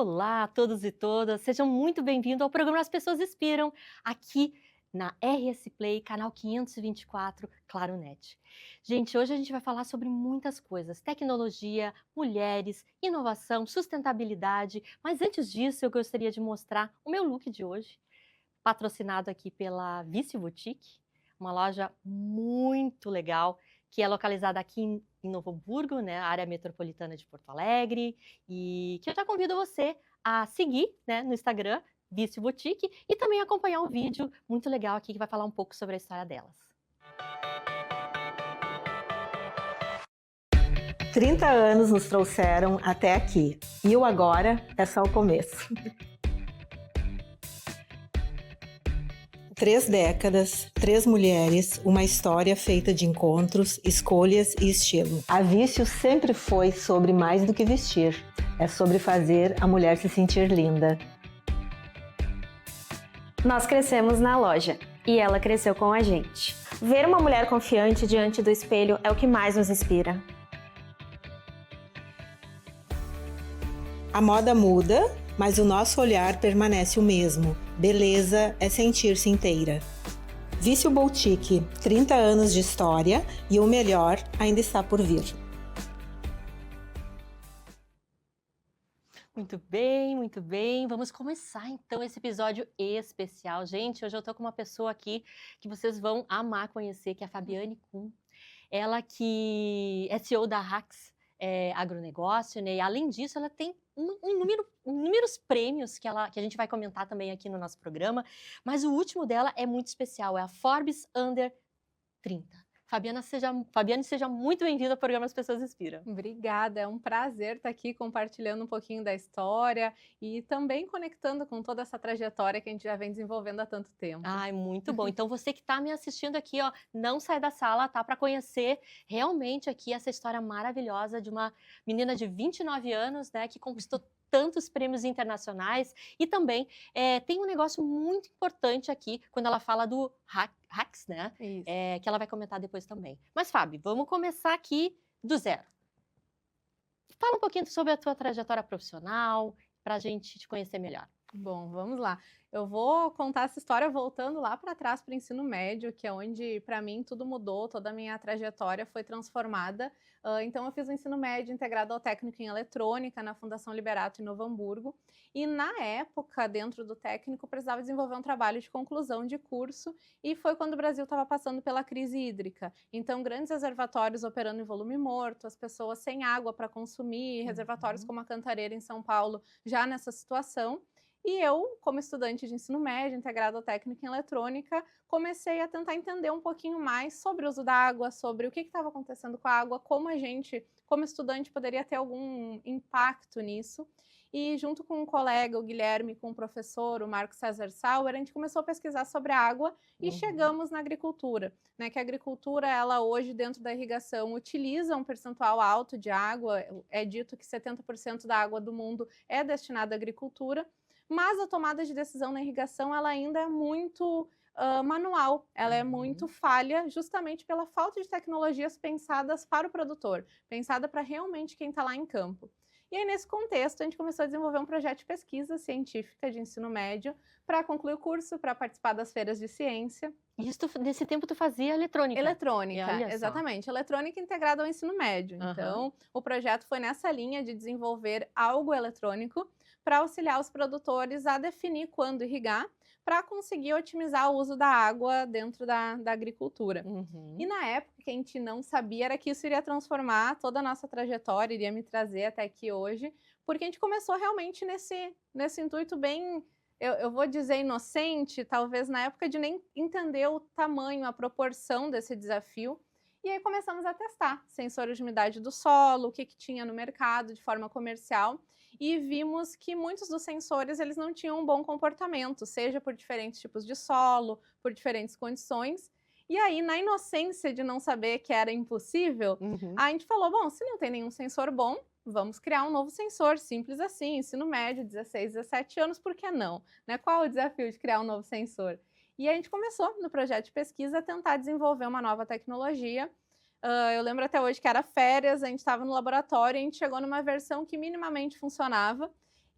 Olá a todos e todas, sejam muito bem-vindos ao programa As Pessoas Inspiram, aqui na RS Play, canal 524, Claro Net. Gente, hoje a gente vai falar sobre muitas coisas, tecnologia, mulheres, inovação, sustentabilidade, mas antes disso eu gostaria de mostrar o meu look de hoje, patrocinado aqui pela Vice Boutique, uma loja muito legal, que é localizada aqui em Novo Hamburgo, né, área metropolitana de Porto Alegre, e que eu já convido você a seguir, né, no Instagram, Vice Boutique, e também acompanhar um vídeo muito legal aqui que vai falar um pouco sobre a história delas. 30 anos nos trouxeram até aqui, e o agora é só o começo. 3 décadas, 3 mulheres, uma história feita de encontros, escolhas e estilo. A Vício sempre foi sobre mais do que vestir. É sobre fazer a mulher se sentir linda. Nós crescemos na loja e ela cresceu com a gente. Ver uma mulher confiante diante do espelho é o que mais nos inspira. A moda muda, mas o nosso olhar permanece o mesmo. Beleza é sentir-se inteira. Vício Boutique, 30 anos de história e o melhor ainda está por vir. Muito bem, muito bem. Vamos começar então esse episódio especial. Gente, hoje eu tô com uma pessoa aqui que vocês vão amar conhecer, que é a Fabiane Kuhn. Ela que é CEO da Hacks Agronegócio, né? E além disso, ela tem inúmeros prêmios que a gente vai comentar também aqui no nosso programa. Mas o último dela é muito especial, é a Forbes Under 30. Fabiane, seja muito bem-vinda ao programa As Pessoas Inspiram. Obrigada, é um prazer estar aqui compartilhando um pouquinho da história e também conectando com toda essa trajetória que a gente já vem desenvolvendo há tanto tempo. Ai, muito bom. Então você que está me assistindo aqui, ó, não sai da sala, tá? Para conhecer realmente aqui essa história maravilhosa de uma menina de 29 anos, né, que conquistou tantos prêmios internacionais e também tem um negócio muito importante aqui quando ela fala do Hacks, né? Isso. Que ela vai comentar depois também. Mas, Fábio, vamos começar aqui do zero. Fala um pouquinho sobre a tua trajetória profissional, para a gente te conhecer melhor. Bom, vamos lá. Eu vou contar essa história voltando lá para trás para o ensino médio, que é onde, para mim, tudo mudou, toda a minha trajetória foi transformada. Então, eu fiz o ensino médio integrado ao técnico em eletrônica na Fundação Liberato em Novo Hamburgo. E, na época, dentro do técnico, precisava desenvolver um trabalho de conclusão de curso. E foi quando o Brasil estava passando pela crise hídrica. Então, grandes reservatórios operando em volume morto, as pessoas sem água para consumir, reservatórios como a Cantareira, em São Paulo, já nessa situação. E eu, como estudante de ensino médio, integrado ao técnico em eletrônica, comecei a tentar entender um pouquinho mais sobre o uso da água, sobre o que estava acontecendo com a água, como a gente, como estudante, poderia ter algum impacto nisso. E junto com um colega, o Guilherme, com o professor, o Marco César Sauer, a gente começou a pesquisar sobre a água e chegamos na agricultura, né? Que a agricultura, ela hoje, dentro da irrigação, utiliza um percentual alto de água, é dito que 70% da água do mundo é destinada à agricultura, mas a tomada de decisão na irrigação ela ainda é muito manual, ela é muito falha justamente pela falta de tecnologias pensadas para o produtor, pensada para realmente quem está lá em campo. E aí, nesse contexto, a gente começou a desenvolver um projeto de pesquisa científica de ensino médio para concluir o curso, para participar das feiras de ciência. Isso, nesse tempo tu fazia eletrônica? Eletrônica, exatamente. Eletrônica integrada ao ensino médio. Então, o projeto foi nessa linha de desenvolver algo eletrônico para auxiliar os produtores a definir quando irrigar, para conseguir otimizar o uso da água dentro da agricultura. E na época, o que a gente não sabia era que isso iria transformar toda a nossa trajetória, iria me trazer até aqui hoje, porque a gente começou realmente nesse intuito bem, eu vou dizer inocente, talvez na época de nem entender o tamanho, a proporção desse desafio. E aí começamos a testar sensores de umidade do solo, o que tinha no mercado de forma comercial, e vimos que muitos dos sensores eles não tinham um bom comportamento, seja por diferentes tipos de solo, por diferentes condições. E aí, na inocência de não saber que era impossível, a gente falou, bom, se não tem nenhum sensor bom, vamos criar um novo sensor, simples assim, ensino médio, 16, 17 anos, por que não? Né? Qual o desafio de criar um novo sensor? E a gente começou, no projeto de pesquisa, a tentar desenvolver uma nova tecnologia. Eu lembro até hoje que era férias, a gente estava no laboratório e a gente chegou numa versão que minimamente funcionava.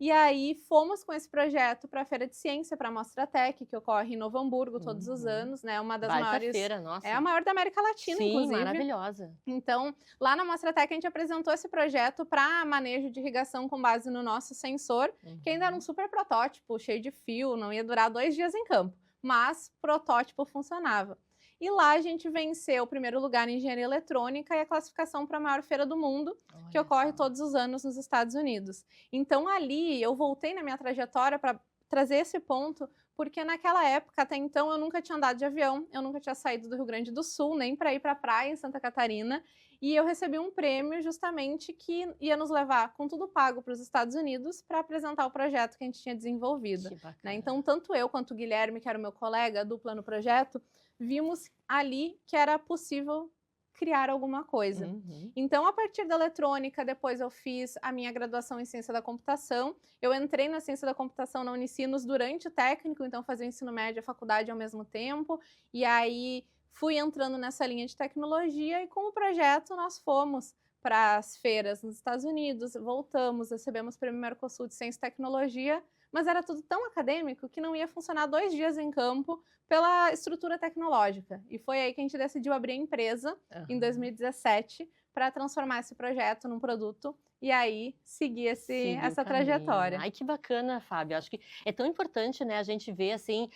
E aí fomos com esse projeto para a Feira de Ciência, para a Mostra Tech, que ocorre em Novo Hamburgo todos os anos, né? Uma das Baita maiores, feira, nossa. é a maior da América Latina, Sim, inclusive. maravilhosa. Então, lá na Mostra Tech a gente apresentou esse projeto para manejo de irrigação com base no nosso sensor, que ainda era um super protótipo, cheio de fio, não ia durar 2 dias em campo, mas protótipo funcionava. E lá a gente venceu o primeiro lugar em engenharia eletrônica e a classificação para a maior feira do mundo, que ocorre todos os anos nos Estados Unidos. Então ali eu voltei na minha trajetória para trazer esse ponto, porque naquela época, até então, eu nunca tinha andado de avião, eu nunca tinha saído do Rio Grande do Sul, nem para ir para a praia em Santa Catarina, e eu recebi um prêmio justamente que ia nos levar com tudo pago para os Estados Unidos para apresentar o projeto que a gente tinha desenvolvido. Que bacana. Né? Então, tanto eu quanto o Guilherme, que era o meu colega, a dupla no projeto, vimos ali que era possível criar alguma coisa. Então, a partir da eletrônica, depois eu fiz a minha graduação em ciência da computação. Eu entrei na ciência da computação na Unicinos durante o técnico, então fazia o ensino médio e a faculdade ao mesmo tempo. E aí fui entrando nessa linha de tecnologia e com o projeto nós fomos para as feiras nos Estados Unidos, voltamos, recebemos o Prêmio Mercosul de Ciência e Tecnologia, mas era tudo tão acadêmico que não ia funcionar 2 dias em campo pela estrutura tecnológica. E foi aí que a gente decidiu abrir a empresa, em 2017, para transformar esse projeto num produto e aí seguir essa trajetória. Ai, que bacana, Fábio. Acho que é tão importante, né, a gente ver, assim,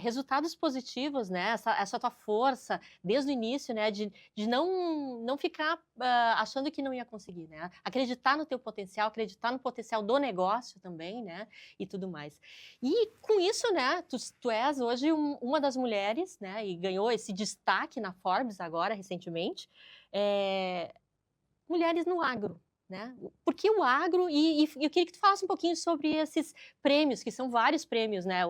resultados positivos, né, essa tua força desde o início, né, de não ficar achando que não ia conseguir, né, acreditar no teu potencial, acreditar no potencial do negócio também, né, e tudo mais. E com isso, né, tu és hoje uma das mulheres, né, e ganhou esse destaque na Forbes agora, recentemente, mulheres no agro. Né? Por que o agro? E eu queria que tu falasse um pouquinho sobre esses prêmios, que são vários prêmios, né?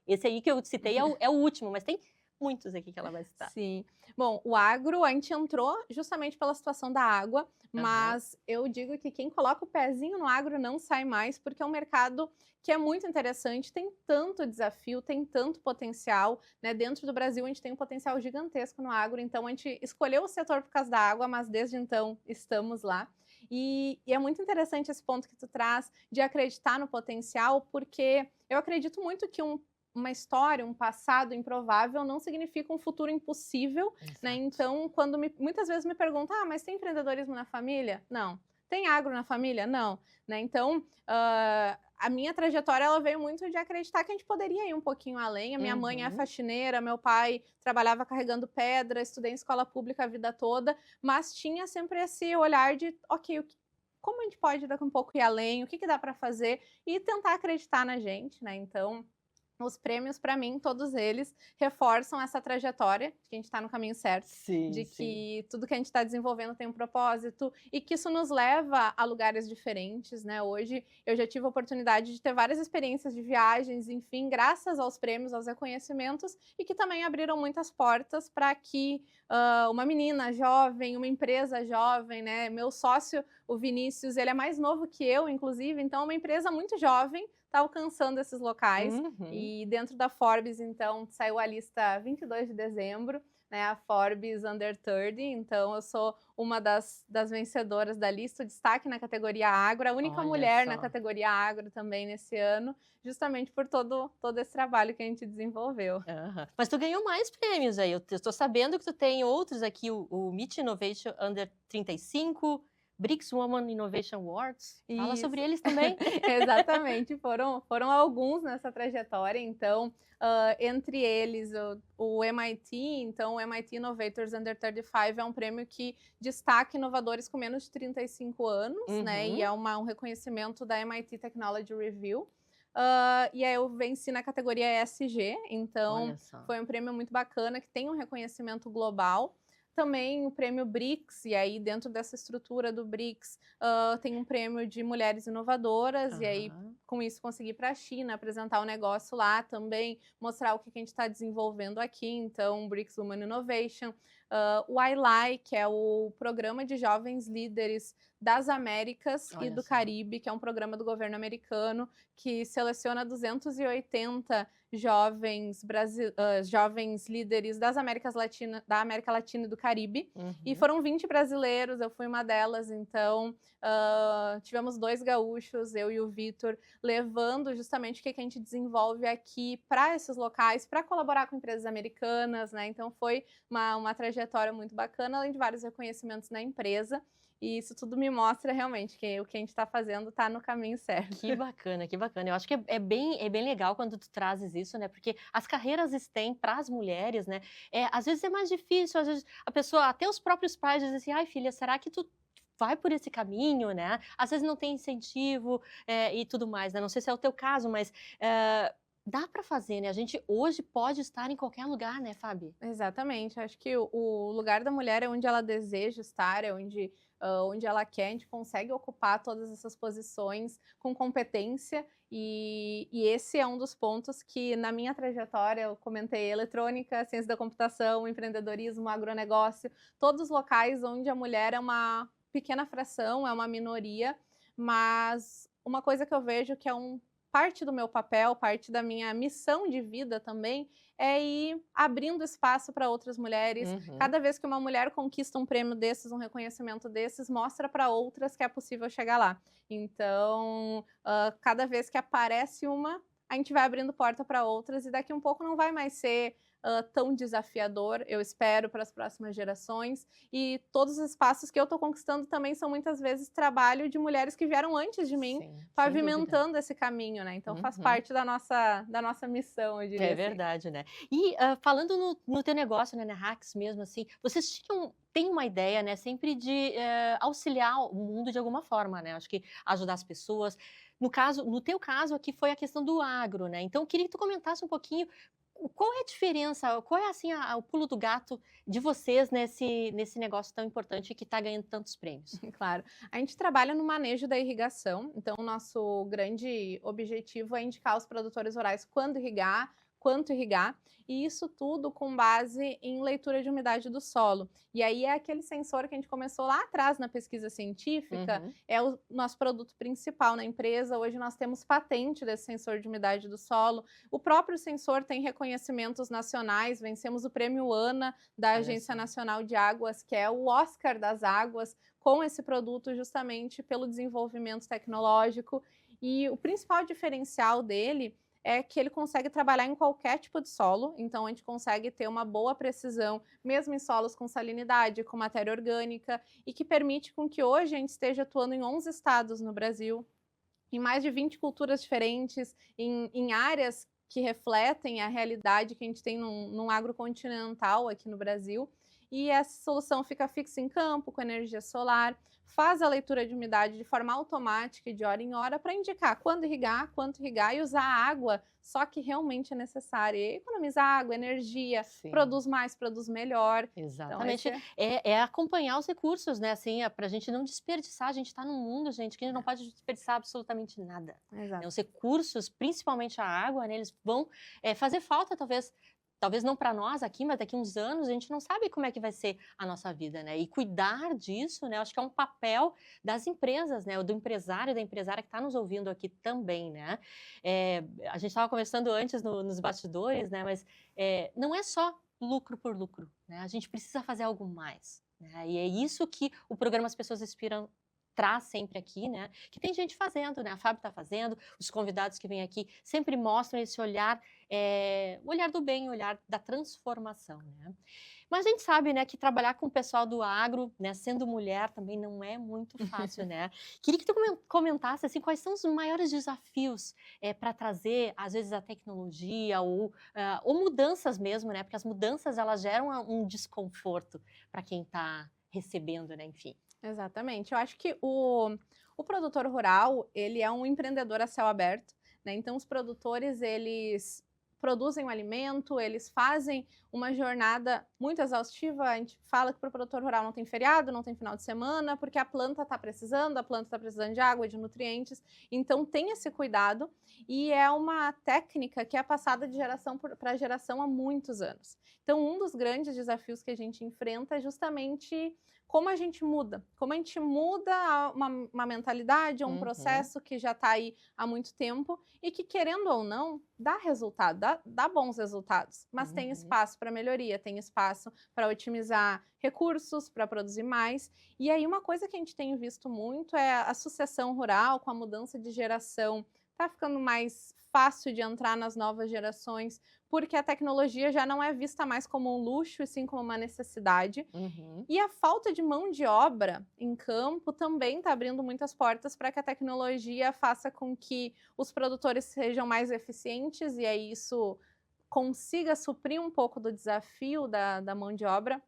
Esse aí que eu citei é o último, mas tem muitos aqui que ela vai citar. Sim. Bom, o agro, a gente entrou justamente pela situação da água, mas eu digo que quem coloca o pezinho no agro não sai mais, porque é um mercado que é muito interessante, tem tanto desafio, tem tanto potencial, né? Dentro do Brasil a gente tem um potencial gigantesco no agro, então a gente escolheu o setor por causa da água, mas desde então estamos lá. E é muito interessante esse ponto que tu traz de acreditar no potencial, porque eu acredito muito que uma história, um passado improvável não significa um futuro impossível, né? Então, quando muitas vezes me perguntam, mas tem empreendedorismo na família? Não. Tem agro na família? Não. Né? Então, a minha trajetória ela veio muito de acreditar que a gente poderia ir um pouquinho além. A minha mãe é faxineira, meu pai trabalhava carregando pedra, estudei em escola pública a vida toda, mas tinha sempre esse olhar de, ok, como a gente pode daqui um pouco ir além, o que dá para fazer e tentar acreditar na gente, né? Então, os prêmios, para mim, todos eles reforçam essa trajetória, de que a gente está no caminho certo, que tudo que a gente está desenvolvendo tem um propósito e que isso nos leva a lugares diferentes, né? Hoje eu já tive a oportunidade de ter várias experiências de viagens, enfim, graças aos prêmios, aos reconhecimentos e que também abriram muitas portas para que uma menina jovem, uma empresa jovem, né? Meu sócio, o Vinícius, ele é mais novo que eu, inclusive, então é uma empresa muito jovem, está alcançando esses locais. E dentro da Forbes, então, saiu a lista 22 de dezembro, né, a Forbes Under 30, então eu sou uma das vencedoras da lista, o destaque na categoria agro, a única mulher na categoria agro também nesse ano, justamente por todo esse trabalho que a gente desenvolveu. Mas tu ganhou mais prêmios aí, eu estou sabendo que tu tem outros aqui, o Meet Innovation Under 35, BRICS Women Innovation Awards, fala sobre eles também. Exatamente, foram alguns nessa trajetória, então, entre eles o MIT, então o MIT Innovators Under 35 é um prêmio que destaca inovadores com menos de 35 anos, né, e é um reconhecimento da MIT Technology Review. E aí eu venci na categoria ESG, então foi um prêmio muito bacana, que tem um reconhecimento global. Também o prêmio BRICS, e aí dentro dessa estrutura do BRICS tem um prêmio de mulheres inovadoras, e aí com isso consegui ir para a China, apresentar o negócio lá também, mostrar o que a gente está desenvolvendo aqui, então BRICS Women Innovation. o ILAI, que é o Programa de Jovens Líderes das Américas e Olha do só. Caribe, que é um programa do governo americano que seleciona 280 jovens líderes da América Latina e do Caribe. E Uhum. foram 20 brasileiros, eu fui uma delas, então tivemos 2 gaúchos, eu e o Vitor, levando justamente o que a gente desenvolve aqui para esses locais, para colaborar com empresas americanas, né? Então foi uma trajetória muito bacana, além de vários reconhecimentos na empresa. E isso tudo me mostra realmente que o que a gente está fazendo está no caminho certo. Que bacana, que bacana. Eu acho que é bem legal quando tu trazes isso, né? Porque as carreiras STEM para as mulheres, né? Às vezes é mais difícil, às vezes a pessoa, até os próprios pais dizem assim, ai filha, será que tu vai por esse caminho, né? Às vezes não tem incentivo e tudo mais, né? Não sei se é o teu caso, mas dá para fazer, né? A gente hoje pode estar em qualquer lugar, né, Fábio? Exatamente. Acho que o lugar da mulher é onde ela deseja estar, é onde ela quer. A gente consegue ocupar todas essas posições com competência. E esse é um dos pontos que, na minha trajetória, eu comentei eletrônica, ciência da computação, empreendedorismo, agronegócio, todos os locais onde a mulher é uma pequena fração, é uma minoria, mas uma coisa que eu vejo que é parte do meu papel, parte da minha missão de vida também, é ir abrindo espaço para outras mulheres. Uhum. Cada vez que uma mulher conquista um prêmio desses, um reconhecimento desses, mostra para outras que é possível chegar lá. Então, cada vez que aparece uma, a gente vai abrindo porta para outras e daqui um pouco não vai mais ser tão desafiador, eu espero, para as próximas gerações. E todos os espaços que eu estou conquistando também são muitas vezes trabalho de mulheres que vieram antes de mim, Sim, sem dúvida. pavimentando esse caminho, né? Então faz Uhum. parte da nossa missão, eu diria É assim. verdade, né? E falando no teu negócio, né, na Hacks mesmo, assim, vocês têm uma ideia, né, sempre de auxiliar o mundo de alguma forma, né? Acho que ajudar as pessoas. No teu caso aqui foi a questão do agro, né? Então eu queria que tu comentasse um pouquinho qual é a diferença, qual é assim o pulo do gato de vocês nesse negócio tão importante que está ganhando tantos prêmios? Claro. A gente trabalha no manejo da irrigação, então o nosso grande objetivo é indicar aos produtores rurais quando irrigar, quanto irrigar, e isso tudo com base em leitura de umidade do solo. E aí é aquele sensor que a gente começou lá atrás na pesquisa científica, Uhum. é o nosso produto principal na empresa. Hoje nós temos patente desse sensor de umidade do solo. O próprio sensor tem reconhecimentos nacionais, vencemos o Prêmio ANA da Olha Agência só. Nacional de Águas, que é o Oscar das águas, com esse produto justamente pelo desenvolvimento tecnológico. E o principal diferencial dele é que ele consegue trabalhar em qualquer tipo de solo, então a gente consegue ter uma boa precisão, mesmo em solos com salinidade, com matéria orgânica, e que permite com que hoje a gente esteja atuando em 11 estados no Brasil, em mais de 20 culturas diferentes, em áreas que refletem a realidade que a gente tem num agrocontinental aqui no Brasil. E essa solução fica fixa em campo, com energia solar, faz a leitura de umidade de forma automática e de hora em hora para indicar quando irrigar, quanto irrigar e usar a água só que realmente é necessária. E economizar água, energia, Sim. produz mais, produz melhor. Exatamente. Então, É acompanhar os recursos, né? Assim, para a gente não desperdiçar. A gente está num mundo, gente, que a gente não pode desperdiçar absolutamente nada. exato. Né? Os recursos, principalmente a água, né, eles vão fazer falta, talvez não para nós aqui, mas daqui a uns anos a gente não sabe como é que vai ser a nossa vida, né? E cuidar disso, né? Acho que é um papel das empresas, né? Do empresário, da empresária que está nos ouvindo aqui também, né? A gente estava conversando antes nos bastidores, né? Mas não é só lucro por lucro, né? A gente precisa fazer algo mais, né? E é isso que o programa As Pessoas Inspiram traz sempre aqui, né? Que tem gente fazendo, né? A Fábio está fazendo, os convidados que vêm aqui sempre mostram esse olhar, o olhar do bem, o olhar da transformação, né? Mas a gente sabe, né, que trabalhar com o pessoal do agro, né, sendo mulher, também não é muito fácil, né? Queria que tu comentasse, assim, quais são os maiores desafios para trazer, às vezes, a tecnologia ou mudanças mesmo, né? Porque as mudanças, elas geram um desconforto para quem está recebendo, né? Enfim. Exatamente. Eu acho que o produtor rural, ele é um empreendedor a céu aberto, né? Então, os produtores, eles produzem um alimento, eles fazem uma jornada muito exaustiva. A gente fala que para o produtor rural não tem feriado, não tem final de semana, porque a planta está precisando de água, de nutrientes. Então tem esse cuidado e é uma técnica que é passada de geração para geração há muitos anos. Então um dos grandes desafios que a gente enfrenta é justamente como a gente muda uma mentalidade ou um processo que já está aí há muito tempo e que, querendo ou não, dá resultado, dá bons resultados, mas tem espaço para melhoria, tem espaço para otimizar recursos, para produzir mais. E aí uma coisa que a gente tem visto muito é a sucessão rural, com a mudança de geração, está ficando mais fácil de entrar nas novas gerações, porque a tecnologia já não é vista mais como um luxo, e sim como uma necessidade. E a falta de mão de obra em campo também está abrindo muitas portas para que a tecnologia faça com que os produtores sejam mais eficientes, e aí isso consiga suprir um pouco do desafio da mão de obra.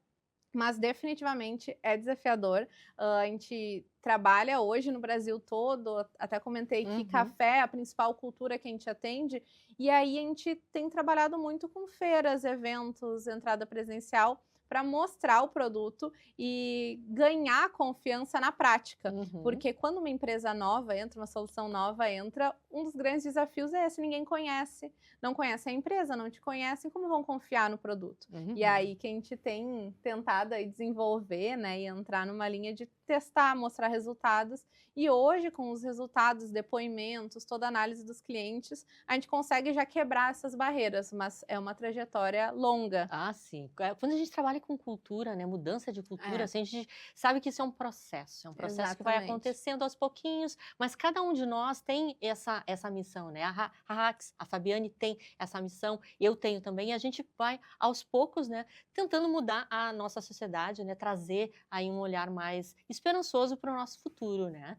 Mas definitivamente é desafiador. A gente trabalha hoje no Brasil todo, até comentei que café é a principal cultura que a gente atende, e aí a gente tem trabalhado muito com feiras, eventos, entrada presencial, para mostrar o produto e ganhar confiança na prática. Porque quando uma empresa nova entra, uma solução nova entra, um dos grandes desafios é esse: ninguém conhece, não conhece a empresa, não te conhecem, como vão confiar no produto? E aí que a gente tem tentado aí desenvolver, né, e entrar numa linha de testar, mostrar resultados. E hoje, com os resultados, depoimentos, toda a análise dos clientes, a gente consegue já quebrar essas barreiras, mas é uma trajetória longa. Ah, sim. Quando a gente trabalha com cultura, né, mudança de cultura, assim, a gente sabe que isso é um processo que vai Exatamente. acontecendo aos pouquinhos, mas cada um de nós tem essa missão, né? A Rax, a Fabiane tem essa missão, eu tenho também, e a gente vai, aos poucos, né, tentando mudar a nossa sociedade, né, trazer aí um olhar mais esperançoso para o nosso futuro, né?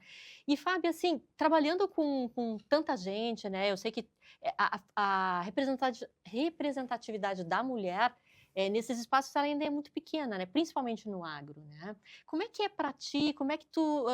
E, Fábio, assim, trabalhando com tanta gente, né, eu sei que a representatividade da mulher nesses espaços ela ainda é muito pequena, né? Principalmente no agro, né? Como é que é para ti? Como é que tu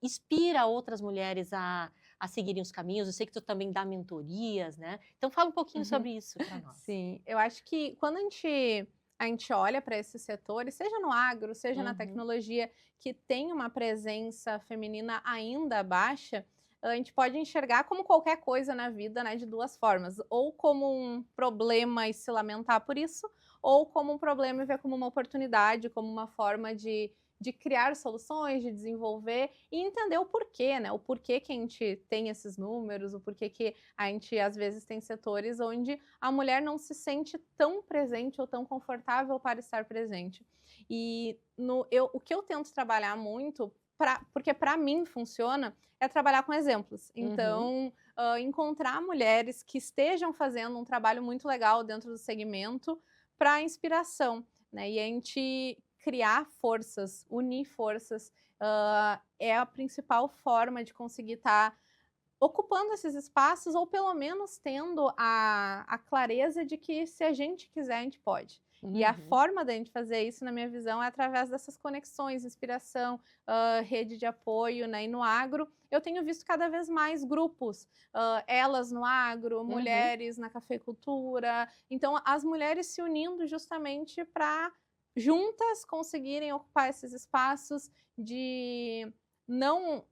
inspira outras mulheres a seguirem os caminhos? Eu sei que tu também dá mentorias, né? Então fala um pouquinho sobre isso para nós. Sim, eu acho que quando a gente olha para esses setores, seja no agro, seja na tecnologia, que tem uma presença feminina ainda baixa, a gente pode enxergar como qualquer coisa na vida, né, de duas formas: ou como um problema e se lamentar por isso, ou como um problema e ver como uma oportunidade, como uma forma de criar soluções, de desenvolver e entender o porquê, né? O porquê que a gente tem esses números, o porquê que a gente, às vezes, tem setores onde a mulher não se sente tão presente ou tão confortável para estar presente. E o que eu tento trabalhar muito, porque para mim funciona, é trabalhar com exemplos. Então, encontrar mulheres que estejam fazendo um trabalho muito legal dentro do segmento para inspiração, né? E a gente criar forças, unir forças, é a principal forma de conseguir estar ocupando esses espaços, ou pelo menos tendo a clareza de que, se a gente quiser, a gente pode. E a forma da gente fazer isso, na minha visão, é através dessas conexões, inspiração, rede de apoio, né? E no agro, eu tenho visto cada vez mais grupos, elas no agro, mulheres na cafeicultura. Então, as mulheres se unindo justamente para juntas conseguirem ocupar esses espaços de não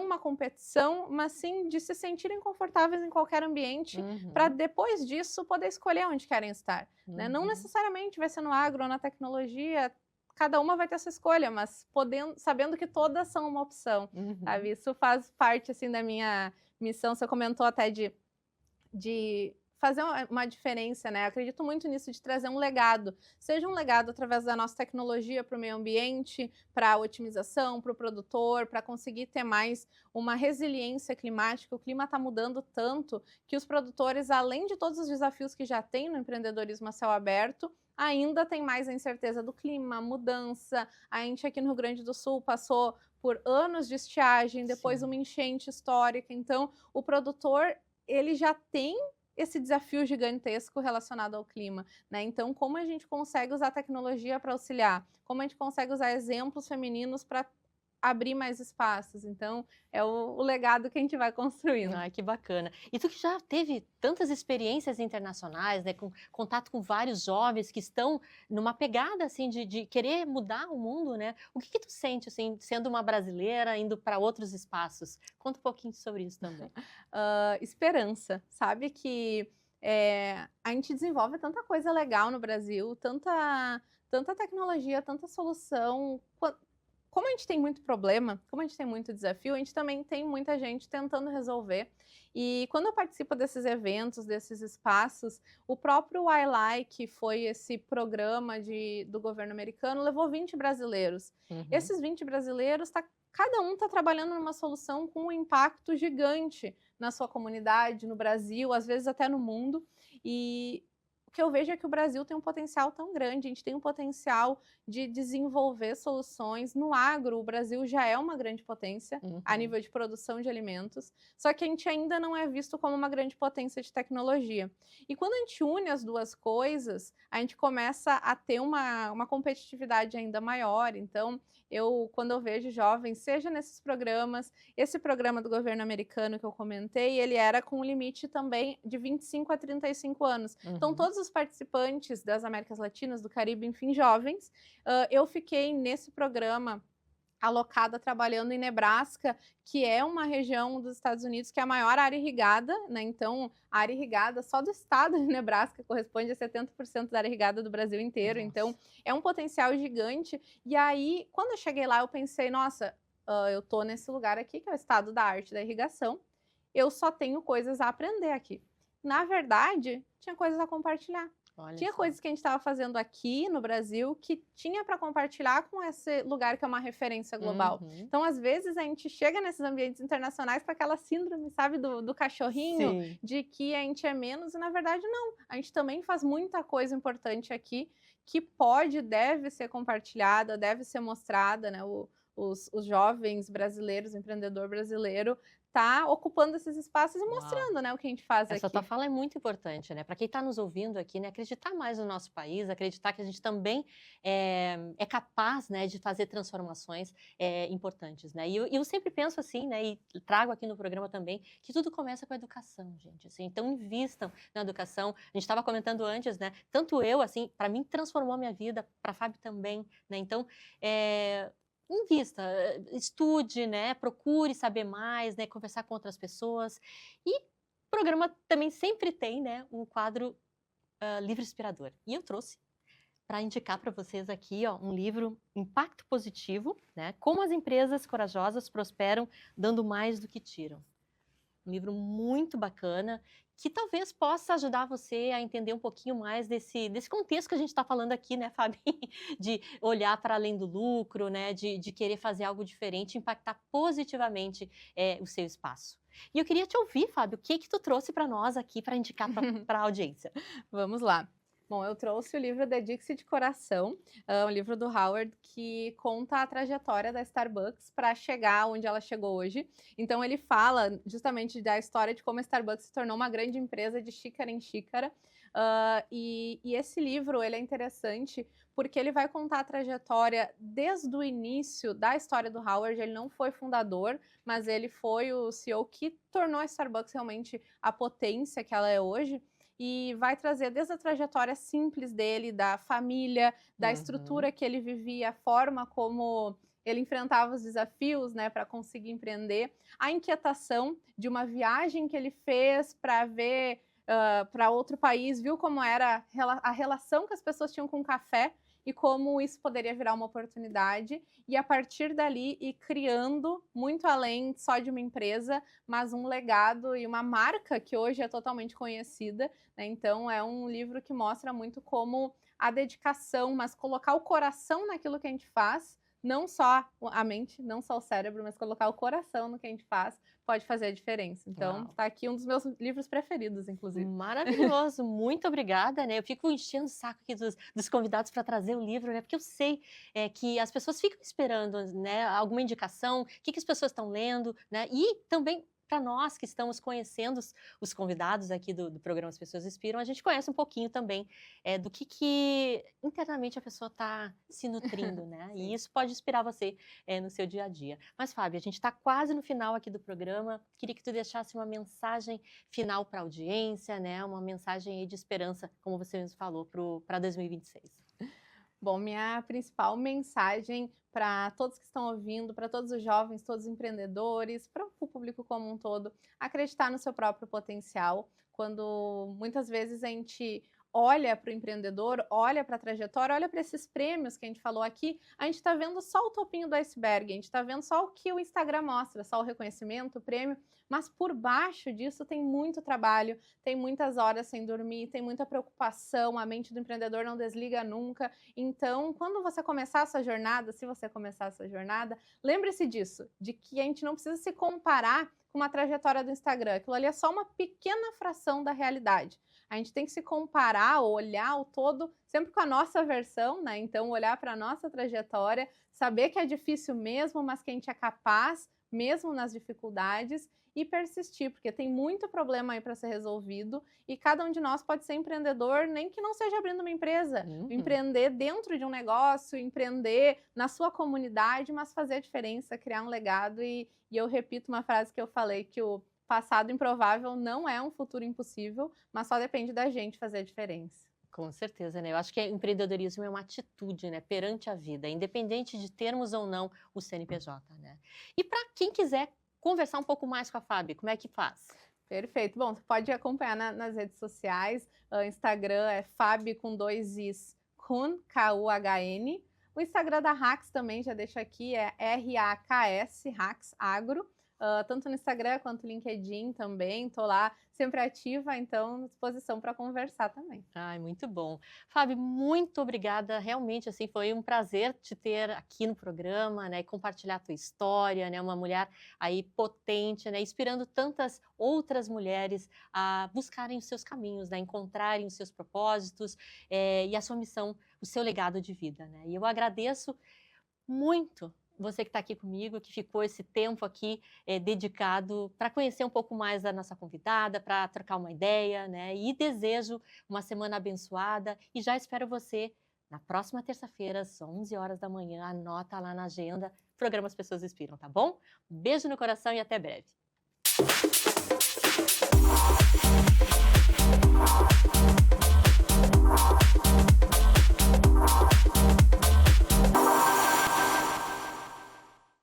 uma competição, mas sim de se sentirem confortáveis em qualquer ambiente, para depois disso poder escolher onde querem estar, né? Não necessariamente vai ser no agro ou na tecnologia, cada uma vai ter essa escolha, mas sabendo que todas são uma opção, sabe? Isso faz parte, assim, da minha missão. Você comentou até de fazer uma diferença, né? Eu acredito muito nisso, de trazer um legado, seja um legado através da nossa tecnologia para o meio ambiente, para a otimização, para o produtor, para conseguir ter mais uma resiliência climática. O clima está mudando tanto que os produtores, além de todos os desafios que já tem no empreendedorismo a céu aberto, ainda tem mais a incerteza do clima, mudança. A gente aqui no Rio Grande do Sul passou por anos de estiagem, depois uma enchente histórica. Então, o produtor, ele já tem esse desafio gigantesco relacionado ao clima, né? Então, como a gente consegue usar a tecnologia para auxiliar? Como a gente consegue usar exemplos femininos para abrir mais espaços. Então, é o legado que a gente vai construindo. Ai, que bacana. E tu que já teve tantas experiências internacionais, né, com contato com vários jovens que estão numa pegada, assim, de querer mudar o mundo, né? O que tu sente, assim, sendo uma brasileira, indo para outros espaços? Conta um pouquinho sobre isso também. Esperança, sabe? Que a gente desenvolve tanta coisa legal no Brasil, tanta tecnologia, tanta solução. Como a gente tem muito problema, como a gente tem muito desafio, a gente também tem muita gente tentando resolver. E quando eu participo desses eventos, desses espaços, o próprio YLAI, que foi esse programa do governo americano, levou 20 brasileiros. Uhum. Esses 20 brasileiros, cada um está trabalhando numa solução com um impacto gigante na sua comunidade, no Brasil, às vezes até no mundo. E o que eu vejo é que o Brasil tem um potencial tão grande, a gente tem um potencial de desenvolver soluções. No agro, o Brasil já é uma grande potência a nível de produção de alimentos, só que a gente ainda não é visto como uma grande potência de tecnologia. E quando a gente une as duas coisas, a gente começa a ter uma competitividade ainda maior. Então, quando eu vejo jovens, seja nesses programas, esse programa do governo americano que eu comentei, ele era com um limite também de 25 a 35 anos. Então, todos os participantes das Américas Latinas, do Caribe, enfim, jovens, eu fiquei nesse programa alocada trabalhando em Nebraska, que é uma região dos Estados Unidos que é a maior área irrigada, né? Então, a área irrigada só do estado de Nebraska corresponde a 70% da área irrigada do Brasil inteiro. Nossa. Então, é um potencial gigante. E aí, quando eu cheguei lá, eu pensei, nossa, eu tô nesse lugar aqui, que é o estado da arte da irrigação, eu só tenho coisas a aprender aqui. Na verdade, tinha coisas a compartilhar. Olha Tinha só. coisas que a gente estava fazendo aqui no Brasil que tinha para compartilhar com esse lugar que é uma referência global. Então, às vezes, a gente chega nesses ambientes internacionais com aquela síndrome, sabe, do cachorrinho, Sim. de que a gente é menos, e na verdade não. A gente também faz muita coisa importante aqui que deve ser compartilhada, deve ser mostrada, né? Os jovens brasileiros, o empreendedor brasileiro, tá ocupando esses espaços e mostrando, né, o que a gente faz Essa aqui. tua fala é muito importante, né? Para quem está nos ouvindo aqui, né? Acreditar mais no nosso país, acreditar que a gente também é capaz, né, de fazer transformações importantes, né? E eu sempre penso assim, né? E trago aqui no programa também que tudo começa com a educação, gente. Assim, então invistam na educação. A gente estava comentando antes, né? Tanto eu, assim, para mim transformou a minha vida, para a Fábio também, né? Então invista, estude, né? Procure saber mais, né? Conversar com outras pessoas. E o programa também sempre tem, né, um quadro livro inspirador. E eu trouxe para indicar para vocês aqui, ó, um livro Impacto Positivo, né? Como as empresas corajosas prosperam dando mais do que tiram. Um livro muito bacana, que talvez possa ajudar você a entender um pouquinho mais desse contexto que a gente está falando aqui, né, Fabi? De olhar para além do lucro, né? De querer fazer algo diferente, impactar positivamente o seu espaço. E eu queria te ouvir, Fábio, o que tu trouxe para nós aqui para indicar para a audiência? Vamos lá. Bom, eu trouxe o livro Dedique-se de Coração, um livro do Howard que conta a trajetória da Starbucks para chegar onde ela chegou hoje. Então, ele fala justamente da história de como a Starbucks se tornou uma grande empresa de xícara em xícara. E esse livro ele é interessante porque ele vai contar a trajetória desde o início da história do Howard. Ele não foi fundador, mas ele foi o CEO que tornou a Starbucks realmente a potência que ela é hoje. E vai trazer desde a trajetória simples dele, da família, da estrutura que ele vivia, a forma como ele enfrentava os desafios, né, para conseguir empreender, a inquietação de uma viagem que ele fez para ver para outro país, viu como era a relação que as pessoas tinham com o café e como isso poderia virar uma oportunidade, e a partir dali ir criando muito além só de uma empresa, mas um legado e uma marca que hoje é totalmente conhecida, né? Então é um livro que mostra muito como a dedicação, mas colocar o coração naquilo que a gente faz, não só a mente, não só o cérebro, mas colocar o coração no que a gente faz, pode fazer a diferença. Então, tá aqui um dos meus livros preferidos, inclusive. Maravilhoso, muito obrigada, né? Eu fico enchendo o saco aqui dos convidados para trazer o livro, né? Porque eu sei que as pessoas ficam esperando, né, alguma indicação, o que as pessoas estão lendo, né? E também para nós que estamos conhecendo os convidados aqui do programa As Pessoas Inspiram, a gente conhece um pouquinho também do que internamente a pessoa está se nutrindo, né? E isso pode inspirar você no seu dia a dia. Mas, Fábio, a gente está quase no final aqui do programa. Queria que tu deixasse uma mensagem final para a audiência, né? Uma mensagem aí de esperança, como você mesmo falou, para 2026. Bom, minha principal mensagem para todos que estão ouvindo, para todos os jovens, todos os empreendedores, para o público como um todo, acreditar no seu próprio potencial. Quando muitas vezes a gente olha para o empreendedor, olha para a trajetória, olha para esses prêmios que a gente falou aqui, a gente está vendo só o topinho do iceberg, a gente está vendo só o que o Instagram mostra, só o reconhecimento, o prêmio, mas por baixo disso tem muito trabalho, tem muitas horas sem dormir, tem muita preocupação, a mente do empreendedor não desliga nunca. Então, quando você começar a sua jornada, se você começar a sua jornada, lembre-se disso, de que a gente não precisa se comparar com uma trajetória do Instagram, aquilo ali é só uma pequena fração da realidade. A gente tem que se comparar, olhar o todo, sempre com a nossa versão, né? Então, olhar para a nossa trajetória, saber que é difícil mesmo, mas que a gente é capaz, mesmo nas dificuldades, e persistir, porque tem muito problema aí para ser resolvido e cada um de nós pode ser empreendedor, nem que não seja abrindo uma empresa, empreender dentro de um negócio, empreender na sua comunidade, mas fazer a diferença, criar um legado e eu repito uma frase que eu falei, que o passado improvável não é um futuro impossível, mas só depende da gente fazer a diferença. Com certeza, né? Eu acho que empreendedorismo é uma atitude, né, perante a vida, independente de termos ou não o CNPJ, né? E para quem quiser conversar um pouco mais com a Fábio, como é que faz? Perfeito. Bom, você pode acompanhar nas redes sociais. O Instagram é Fabi com 2 Is, Kuhn, K-U-H-N. O Instagram da Hacks também, já deixo aqui, é R-A-K-S, Hacks Agro. Tanto no Instagram quanto no LinkedIn também. Estou lá sempre ativa, então à disposição para conversar também. Ai, muito bom. Fábio, muito obrigada. Realmente, assim, foi um prazer te ter aqui no programa, né, e compartilhar a tua história, né, uma mulher aí potente, né, inspirando tantas outras mulheres a buscarem os seus caminhos, né, encontrarem os seus propósitos e a sua missão, o seu legado de vida, né. E eu agradeço muito você que está aqui comigo, que ficou esse tempo aqui dedicado para conhecer um pouco mais da nossa convidada, para trocar uma ideia, né? E desejo uma semana abençoada e já espero você na próxima terça-feira, às 11 horas da manhã. Anota lá na agenda, programa As Pessoas Inspiram, tá bom? Um beijo no coração e até breve.